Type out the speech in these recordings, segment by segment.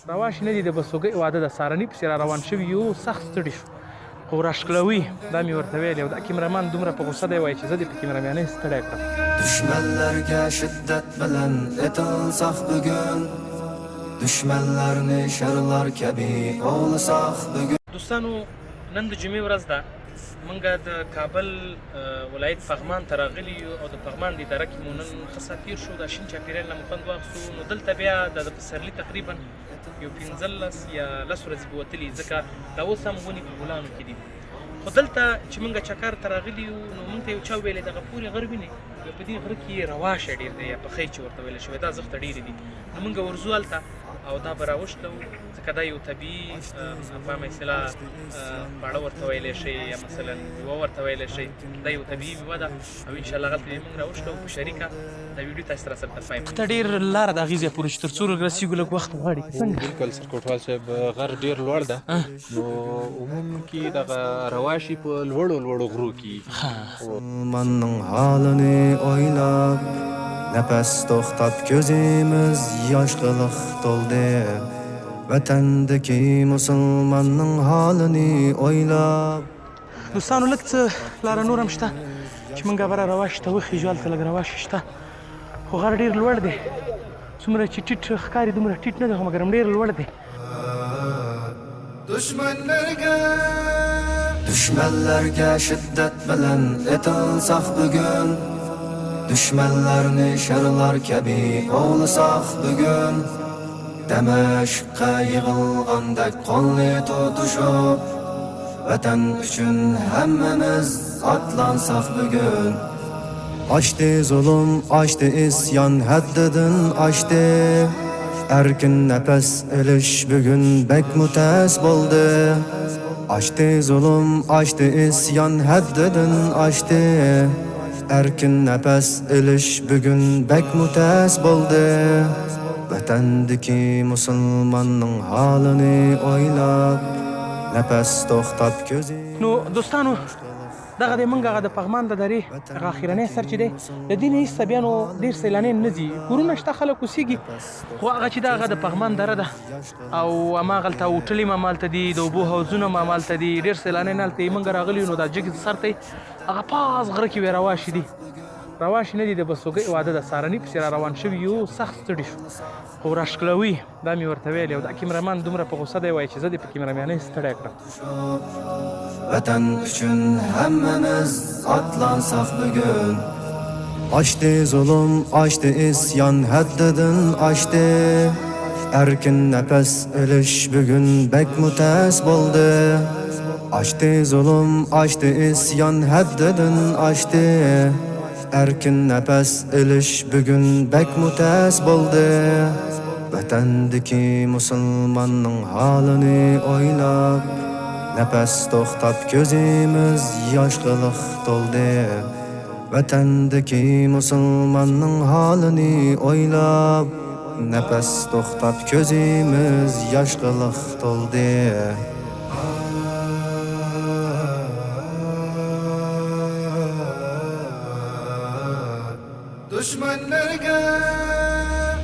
رواش نه دي د بسوګۍ واده د سارني پسې را روان شوي یو سخت ستړي شو خو راشکلوي دا مې ورته ویلې او دا کیمرامان دومره په غوسه دی وایي چې زه دې په کیمرامانۍ ستړی کړم Düşmanlarga shiddat bilan etilsaq bugun Düşmanlarni sharlar kabi ovlasak bugun دوستانو نن د جمعې ورځ ده موږ د کابل ولایت پغمان ته راغلي یو او د پغمان د اداره کې مو نن ښه ساعت تېر شو د شین چاپېریال نه مو خوند واخیستو نو دلته بیا د پسرلي تقریبا یو 15 یا 10 ورځې به وتلي ځکه دا اوس هم ونې په ګلانو کې دي خو دلته چې موږ چکر ته راغلي یو نو موږ ته یو چا ویلې دغه پورې غر وینې په دې غره کې رواشه ډېر دی یا پخۍ چې ورته ویلی شوی دا زښته ډېرې دي نو موږ ورځو هلته او دا به راوشتو ځکه دا یو طبیعي په عامه اصطلاح باړه ورته ویلی شئ یا مثلا میوه ورته ویلی شئ دا یو طبیعي میوه ده او انشاءالله هغلته یې موږ راوشتو په شریکه دا ویډیو تاسو سره تر پای ته ډېر لاره د هغې ځای پورې چې تر څو رسېږو لږ وخت غواړي بالکل سر کوټوال صاحب غر ډېر لوړ ده نو عموم کې دغه رواشي په لوړو غرو کې Manның halini oylab Nefes toxtab gözümüz yaşlılık doldu Vatandaki musulmanның halini oylab دوستانو لږ څه لاره نور هم شته چې موږ به را رواشي ته وخېږو هلته لږ رواشي شته خو غر ډېر لوړ دی څومره چې ټیټ ښکاري دومره ټیټ نه دی خو مګر هم ډېر لوړ دی Düşmanlarga shiddat bilan etilsaq bugun Düşmanlarni sharlar kabi ovlasak bugun Damashqqa yig'ilgandek qonli tutishib Vatan uchun hammamiz otlansak bugun Açtı zulüm, açtı isyan haddidan açtı Erkin nefes elish bugün bek mutas bo'ldi Açtı zulüm, açtı isyan haddidan açtı Erkin nefes elish bugün bek mutas bo'ldi Vatandagi musulmonning halini o'ylab Nefes to'xtab ko'zi نو دوستانو دغه د موږ هغه د پغمان د درې هغه اخرنی سر چې دی د دې نه ایسته بیا نو ډېر سیلانیان نه ځي کورونه شته خلک اوسېږي خو هغه چې دا هغه د پغمان دره ده او هماغلته هوټلې هم همالته دي د اوبو حوضونه هم همالته دي ډېر سیلانیان هلته یې موږ راغلي یو نو دا جګ سر ته هغه پاس غره کې وې رواشي دي رواشي نه دي د بسوګۍ واده د سارني پسې را روان شوي یو سخت ستړي شو خو راشکلوي دا مې ورته ویلې او دا کیمرامان دومره په غوسه دی وایي چې زه دې په کیمرامانۍ ستړی کړم Vatan üçün hammamiz otlansak bugün Açtı zulüm, açtı isyan haddidan açtı Erkin nefes elish bugün bek mutas bo'ldi Açtı zulüm, açtı isyan haddidan açtı Erkin nefes elish bugün bek mutas bo'ldi Vatandagi musulmonning halini o'ylab Nefes toxtab gözümüz yaşlılık doldu Vatandaki musulmanның halini o'ylab Nefes toxtab gözümüz yaşlılık doldu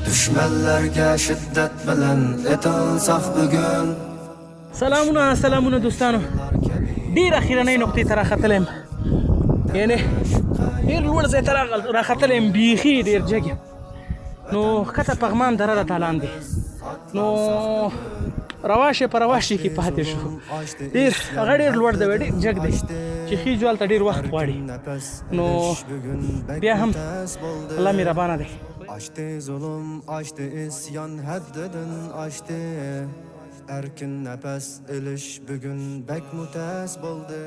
Düşmanlarga shiddat bilan etilsaq bugun سلامونه دوستانو ډېر اخرنۍ نقطې ته راختلی یم یعنې ډېر لوړ ځای ته راختلی یم بیخي ډېر جګ یم نو ښکته پغمان دره راته لاندې نو رواشی په رواشی کې پاتې شو ډېر هغه ډېر لوړ دی ډېر جګ دی چې خېجو هلته ډېر وخت غواړي نو بیا هم الله مهربانه دی Açtı zulüm, açtı isyan haddidan açtı Erkin nefes elish bugün bek mutas bo'ldi